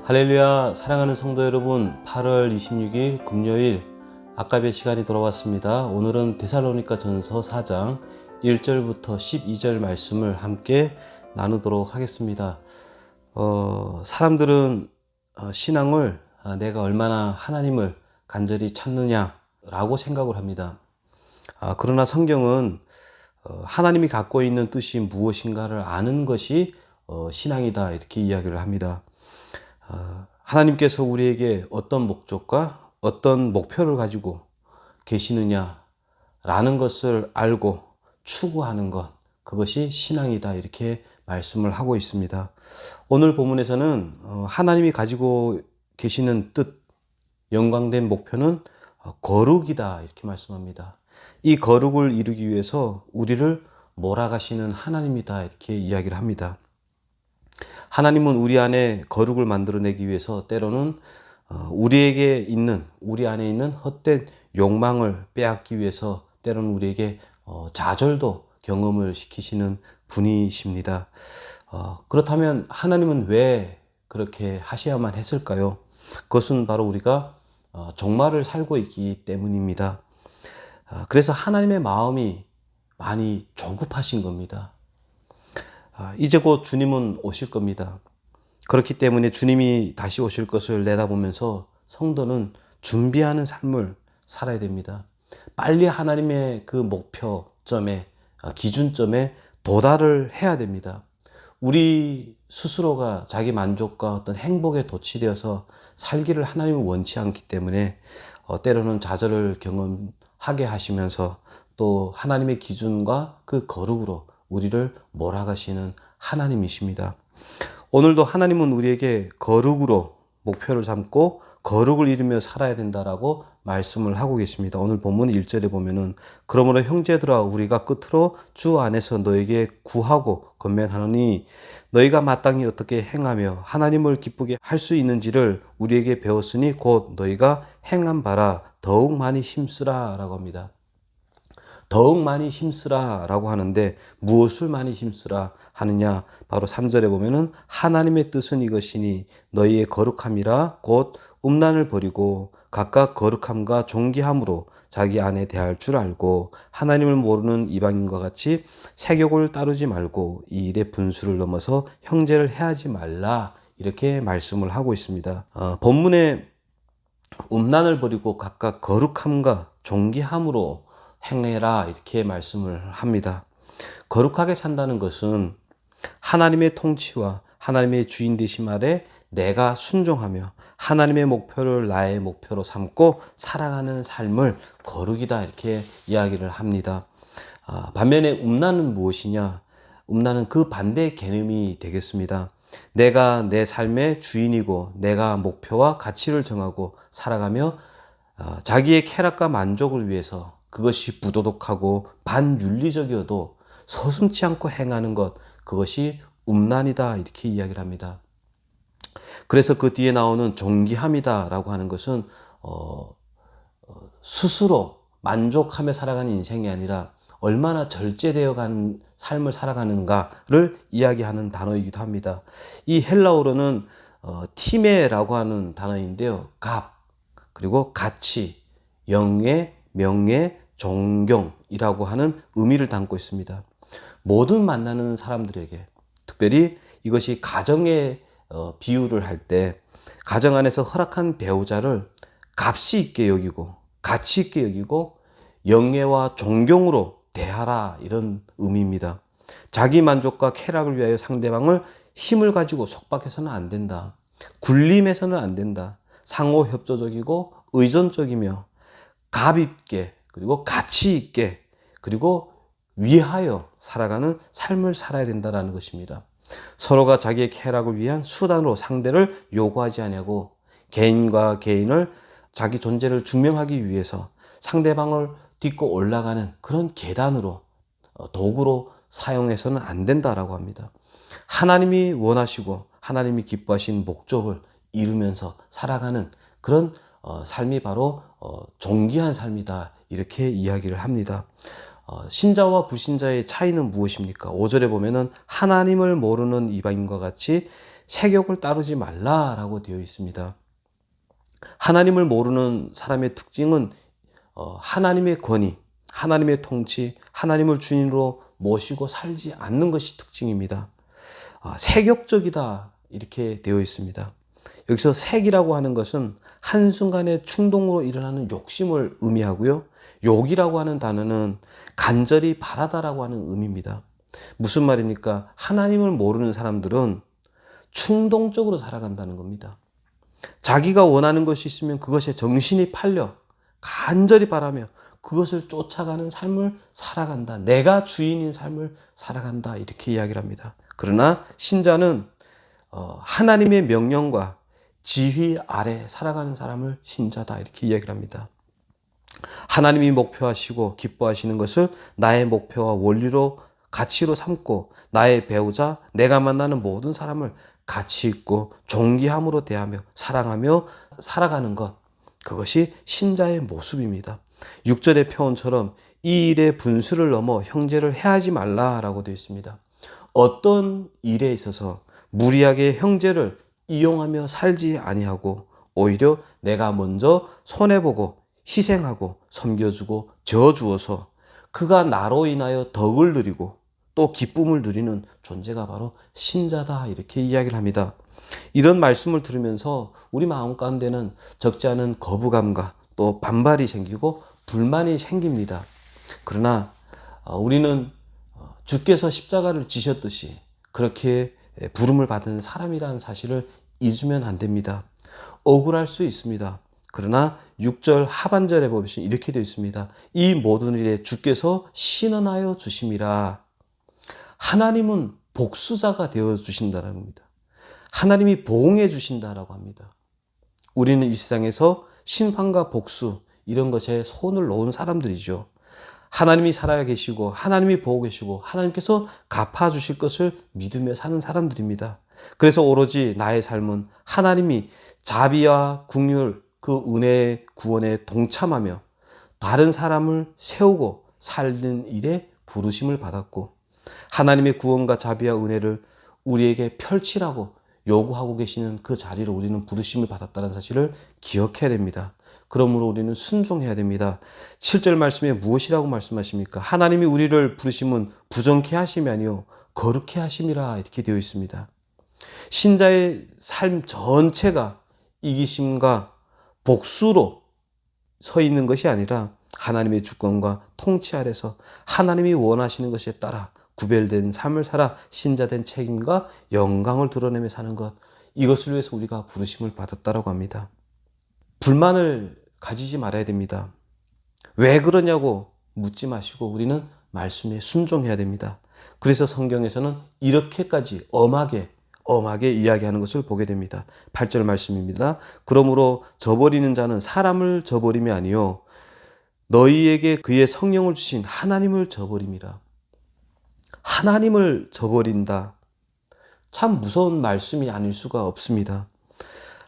할렐루야. 사랑하는 성도 여러분, 8월 26일 금요일 아까의 시간이 돌아왔습니다. 오늘은 데살로니가 전서 4장 1절부터 12절 말씀을 함께 나누도록 하겠습니다. 사람들은 신앙을 내가 얼마나 하나님을 간절히 찾느냐라고 생각을 합니다. 그러나 성경은 하나님이 갖고 있는 뜻이 무엇인가를 아는 것이 신앙이다, 이렇게 이야기를 합니다. 하나님께서 우리에게 어떤 목적과 어떤 목표를 가지고 계시느냐라는 것을 알고 추구하는 것, 그것이 신앙이다, 이렇게 말씀을 하고 있습니다. 오늘 본문에서는 하나님이 가지고 계시는 뜻, 영광된 목표는 거룩이다, 이렇게 말씀합니다. 이 거룩을 이루기 위해서 우리를 몰아가시는 하나님이다, 이렇게 이야기를 합니다. 하나님은 우리 안에 거룩을 만들어내기 위해서 때로는 우리 안에 있는 헛된 욕망을 빼앗기 위해서 때로는 우리에게 좌절도 경험을 시키시는 분이십니다. 그렇다면 하나님은 왜 그렇게 하셔야만 했을까요? 그것은 바로 우리가 종말을 살고 있기 때문입니다. 그래서 하나님의 마음이 많이 조급하신 겁니다. 이제 곧 주님은 오실 겁니다. 그렇기 때문에 주님이 다시 오실 것을 내다보면서 성도는 준비하는 삶을 살아야 됩니다. 빨리 하나님의 그 목표점에, 기준점에 도달을 해야 됩니다. 우리 스스로가 자기 만족과 어떤 행복에 도취되어서 살기를 하나님은 원치 않기 때문에 때로는 좌절을 경험하게 하시면서 또 하나님의 기준과 그 거룩으로 우리를 몰아가시는 하나님이십니다. 오늘도 하나님은 우리에게 거룩으로 목표를 삼고 거룩을 이루며 살아야 된다라고 말씀을 하고 계십니다. 오늘 본문 1절에 보면은 그러므로 형제들아 우리가 끝으로 주 안에서 너에게 구하고 권면하노니 너희가 마땅히 어떻게 행하며 하나님을 기쁘게 할 수 있는지를 우리에게 배웠으니 곧 너희가 행한 바라 더욱 많이 힘쓰라 라고 합니다. 더욱 많이 힘쓰라 라고 하는데 무엇을 많이 힘쓰라 하느냐? 바로 3절에 보면은 하나님의 뜻은 이것이니 너희의 거룩함이라 곧 음란을 버리고 각각 거룩함과 존귀함으로 자기 안에 대할 줄 알고 하나님을 모르는 이방인과 같이 세욕을 따르지 말고 이 일의 분수를 넘어서 형제를 해하지 말라, 이렇게 말씀을 하고 있습니다. 본문에 음란을 버리고 각각 거룩함과 존귀함으로 행해라, 이렇게 말씀을 합니다. 거룩하게 산다는 것은 하나님의 통치와 하나님의 주인 되심 아래 내가 순종하며 하나님의 목표를 나의 목표로 삼고 살아가는 삶을 거룩이다, 이렇게 이야기를 합니다. 반면에 음란은 무엇이냐? 음란은 그 반대의 개념이 되겠습니다. 내가 내 삶의 주인이고 내가 목표와 가치를 정하고 살아가며 자기의 쾌락과 만족을 위해서 그것이 부도덕하고 반윤리적이어도 서슴지 않고 행하는 것, 그것이 음란이다, 이렇게 이야기를 합니다. 그래서 그 뒤에 나오는 존귀함이다 라고 하는 것은 스스로 만족하며 살아가는 인생이 아니라 얼마나 절제되어 가는 삶을 살아가는가를 이야기하는 단어이기도 합니다. 이 헬라어로는 티메라고 하는 단어인데요. 값, 그리고 가치, 영예, 명예, 존경이라고 하는 의미를 담고 있습니다. 모든 만나는 사람들에게, 특별히 이것이 가정에 비유를 할 때 가정 안에서 허락한 배우자를 값이 있게 여기고 가치 있게 여기고 영예와 존경으로 대하라, 이런 의미입니다. 자기 만족과 쾌락을 위하여 상대방을 힘을 가지고 속박해서는 안 된다. 굴림해서는 안 된다. 상호 협조적이고 의존적이며 값 있게, 그리고 가치 있게, 그리고 위하여 살아가는 삶을 살아야 된다는 것입니다. 서로가 자기의 쾌락을 위한 수단으로 상대를 요구하지 아니하고 개인과 개인을 자기 존재를 증명하기 위해서 상대방을 딛고 올라가는 그런 계단으로, 도구로 사용해서는 안 된다라고 합니다. 하나님이 원하시고 하나님이 기뻐하신 목적을 이루면서 살아가는 그런 삶이 바로 존귀한 삶이다, 이렇게 이야기를 합니다. 신자와 불신자의 차이는 무엇입니까? 5절에 보면은 하나님을 모르는 이방인과 같이 색욕을 따르지 말라라고 되어 있습니다. 하나님을 모르는 사람의 특징은 하나님의 권위, 하나님의 통치, 하나님을 주인으로 모시고 살지 않는 것이 특징입니다. 색욕적이다 이렇게 되어 있습니다. 여기서 색이라고 하는 것은 한순간의 충동으로 일어나는 욕심을 의미하고요. 욕이라고 하는 단어는 간절히 바라다라고 하는 의미입니다. 무슨 말입니까? 하나님을 모르는 사람들은 충동적으로 살아간다는 겁니다. 자기가 원하는 것이 있으면 그것에 정신이 팔려 간절히 바라며 그것을 쫓아가는 삶을 살아간다. 내가 주인인 삶을 살아간다. 이렇게 이야기를 합니다. 그러나 신자는 하나님의 명령과 지휘 아래 살아가는 사람을 신자다. 이렇게 이야기를 합니다. 하나님이 목표하시고 기뻐하시는 것을 나의 목표와 원리로 가치로 삼고 나의 배우자, 내가 만나는 모든 사람을 가치 있고 존귀함으로 대하며 사랑하며 살아가는 것, 그것이 신자의 모습입니다. 6절의 표현처럼 이 일의 분수를 넘어 형제를 해하지 말라라고 되어 있습니다. 어떤 일에 있어서 무리하게 형제를 이용하며 살지 아니하고 오히려 내가 먼저 손해보고 희생하고 섬겨주고 져주어서 그가 나로 인하여 덕을 누리고 또 기쁨을 누리는 존재가 바로 신자다 이렇게 이야기를 합니다. 이런 말씀을 들으면서 우리 마음 가운데는 적지 않은 거부감과 또 반발이 생기고 불만이 생깁니다. 그러나 우리는 주께서 십자가를 지셨듯이 그렇게 부름을 받은 사람이라는 사실을 잊으면 안 됩니다. 억울할 수 있습니다. 그러나 6절 하반절에 보시면 이렇게 되어 있습니다. 이 모든 일에 주께서 신원하여 주심이라. 하나님은 복수자가 되어 주신다는 겁니다. 하나님이 보응해 주신다라고 합니다. 우리는 이 세상에서 심판과 복수 이런 것에 손을 놓은 사람들이죠. 하나님이 살아 계시고 하나님이 보고 계시고 하나님께서 갚아주실 것을 믿으며 사는 사람들입니다. 그래서 오로지 나의 삶은 하나님이 자비와 긍휼 그 은혜의 구원에 동참하며 다른 사람을 세우고 살리는 일에 부르심을 받았고 하나님의 구원과 자비와 은혜를 우리에게 펼치라고 요구하고 계시는 그 자리로 우리는 부르심을 받았다는 사실을 기억해야 됩니다. 그러므로 우리는 순종해야 됩니다. 7절 말씀에 무엇이라고 말씀하십니까? 하나님이 우리를 부르심은 부정케 하심이 아니요 거룩케 하심이라 이렇게 되어 있습니다. 신자의 삶 전체가 이기심과 복수로 서 있는 것이 아니라 하나님의 주권과 통치 아래서 하나님이 원하시는 것에 따라 구별된 삶을 살아 신자된 책임과 영광을 드러내며 사는 것, 이것을 위해서 우리가 부르심을 받았다고 합니다. 불만을 가지지 말아야 됩니다. 왜 그러냐고 묻지 마시고 우리는 말씀에 순종해야 됩니다. 그래서 성경에서는 이렇게까지 엄하게 이야기하는 것을 보게 됩니다. 8절 말씀입니다. 그러므로 저버리는 자는 사람을 저버림이 아니요 너희에게 그의 성령을 주신 하나님을 저버림이라. 하나님을 저버린다. 참 무서운 말씀이 아닐 수가 없습니다.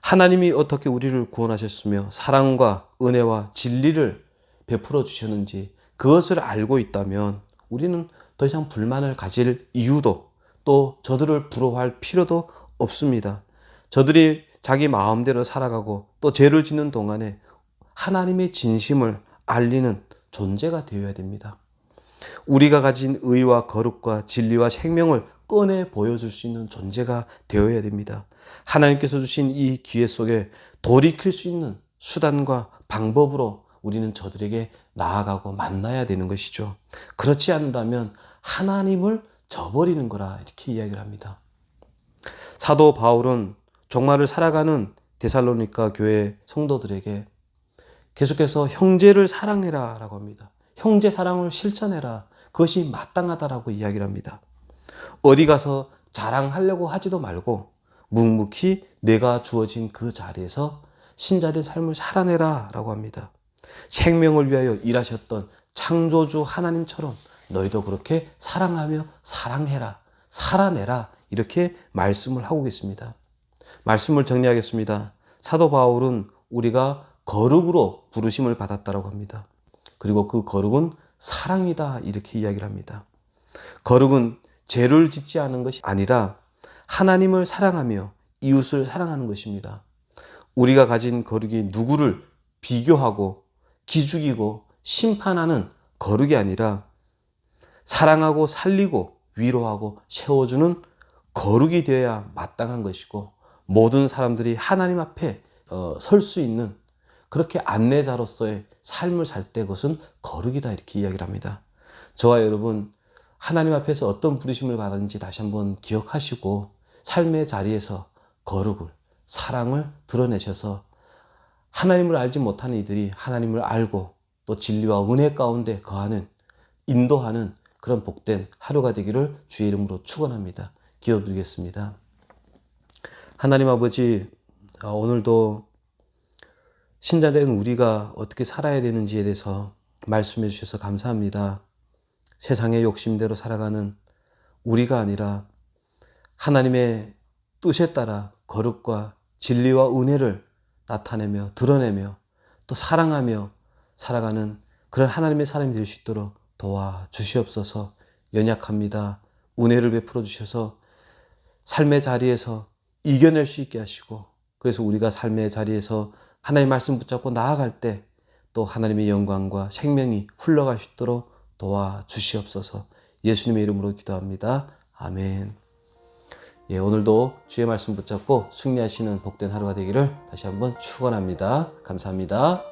하나님이 어떻게 우리를 구원하셨으며 사랑과 은혜와 진리를 베풀어 주셨는지 그것을 알고 있다면 우리는 더 이상 불만을 가질 이유도 또 저들을 부러워할 필요도 없습니다. 저들이 자기 마음대로 살아가고 또 죄를 짓는 동안에 하나님의 진심을 알리는 존재가 되어야 됩니다. 우리가 가진 의와 거룩과 진리와 생명을 꺼내 보여줄 수 있는 존재가 되어야 됩니다. 하나님께서 주신 이 기회 속에 돌이킬 수 있는 수단과 방법으로 우리는 저들에게 나아가고 만나야 되는 것이죠. 그렇지 않는다면 하나님을 저버리는 거라 이렇게 이야기를 합니다. 사도 바울은 종말을 살아가는 데살로니가 교회 성도들에게 계속해서 형제를 사랑해라 라고 합니다. 형제 사랑을 실천해라. 그것이 마땅하다라고 이야기를 합니다. 어디 가서 자랑하려고 하지도 말고 묵묵히 내가 주어진 그 자리에서 신자된 삶을 살아내라 라고 합니다. 생명을 위하여 일하셨던 창조주 하나님처럼 너희도 그렇게 사랑하며 사랑해라, 살아내라 이렇게 말씀을 하고 계십니다. 말씀을 정리하겠습니다. 사도 바울은 우리가 거룩으로 부르심을 받았다고 합니다. 그리고 그 거룩은 사랑이다 이렇게 이야기를 합니다. 거룩은 죄를 짓지 않은 것이 아니라 하나님을 사랑하며 이웃을 사랑하는 것입니다. 우리가 가진 거룩이 누구를 비교하고 기죽이고 심판하는 거룩이 아니라 사랑하고 살리고 위로하고 세워주는 거룩이 되어야 마땅한 것이고, 모든 사람들이 하나님 앞에 설 수 있는 그렇게 안내자로서의 삶을 살 때 그것은 거룩이다, 이렇게 이야기를 합니다. 저와 여러분, 하나님 앞에서 어떤 부르심을 받았는지 다시 한번 기억하시고 삶의 자리에서 거룩을, 사랑을 드러내셔서 하나님을 알지 못하는 이들이 하나님을 알고 또 진리와 은혜 가운데 거하는, 인도하는 그런 복된 하루가 되기를 주의 이름으로 축원합니다. 기도드리겠습니다. 하나님 아버지, 오늘도 신자된 우리가 어떻게 살아야 되는지에 대해서 말씀해 주셔서 감사합니다. 세상의 욕심대로 살아가는 우리가 아니라 하나님의 뜻에 따라 거룩과 진리와 은혜를 나타내며 드러내며 또 사랑하며 살아가는 그런 하나님의 사람이 될 수 있도록 도와주시옵소서. 연약합니다. 은혜를 베풀어 주셔서 삶의 자리에서 이겨낼 수 있게 하시고, 그래서 우리가 삶의 자리에서 하나님의 말씀 붙잡고 나아갈 때 또 하나님의 영광과 생명이 흘러갈 수 있도록 도와주시옵소서. 예수님의 이름으로 기도합니다. 아멘. 오늘도 주의 말씀 붙잡고 승리하시는 복된 하루가 되기를 다시 한번 축원합니다. 감사합니다.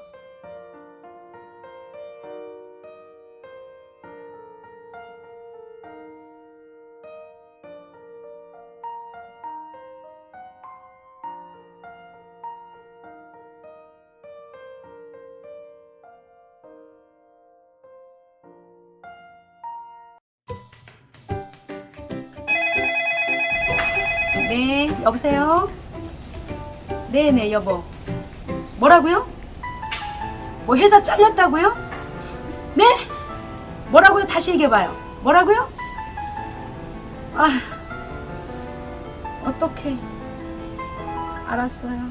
네, 여보세요? 네네, 여보. 뭐라고요? 뭐 회사 잘렸다고요? 네? 뭐라고요? 다시 얘기해봐요. 뭐라고요? 아, 어떡해. 알았어요.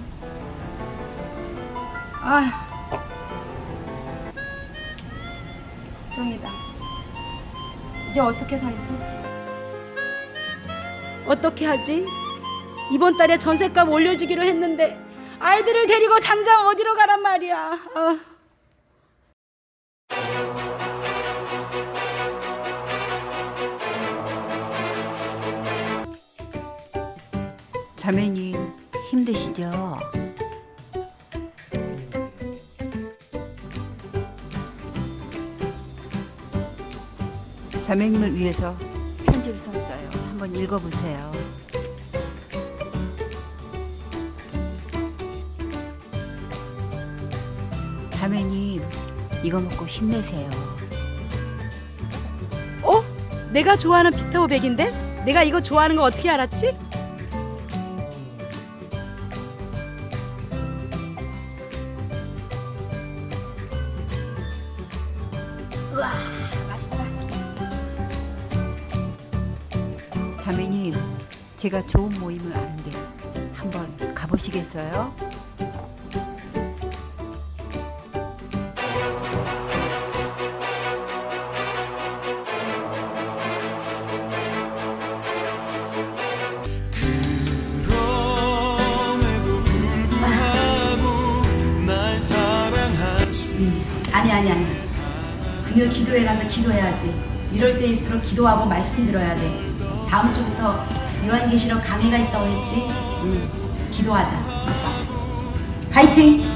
아, 걱정이다. 이제 어떻게 살지? 어떻게 하지? 이번 달에 전셋값 올려주기로 했는데 아이들을 데리고 당장 어디로 가란 말이야. 자매님 힘드시죠? 자매님을 위해서 편지를 썼어요. 한번 읽어보세요. 자매님, 이거 먹고 힘내세요. 내가 좋아하는 비타오백인데? 내가 이거 좋아하는 거 어떻게 알았지? 우와, 맛있다. 자매님, 제가 좋은 모임을 아는데 한번 가보시겠어요? 아니. 그녀 기도회 가서 기도해야지. 이럴 때일수록 기도하고 말씀 들어야 돼. 다음 주부터 요한계시록 강의가 있다고 했지? 기도하자. 화이팅!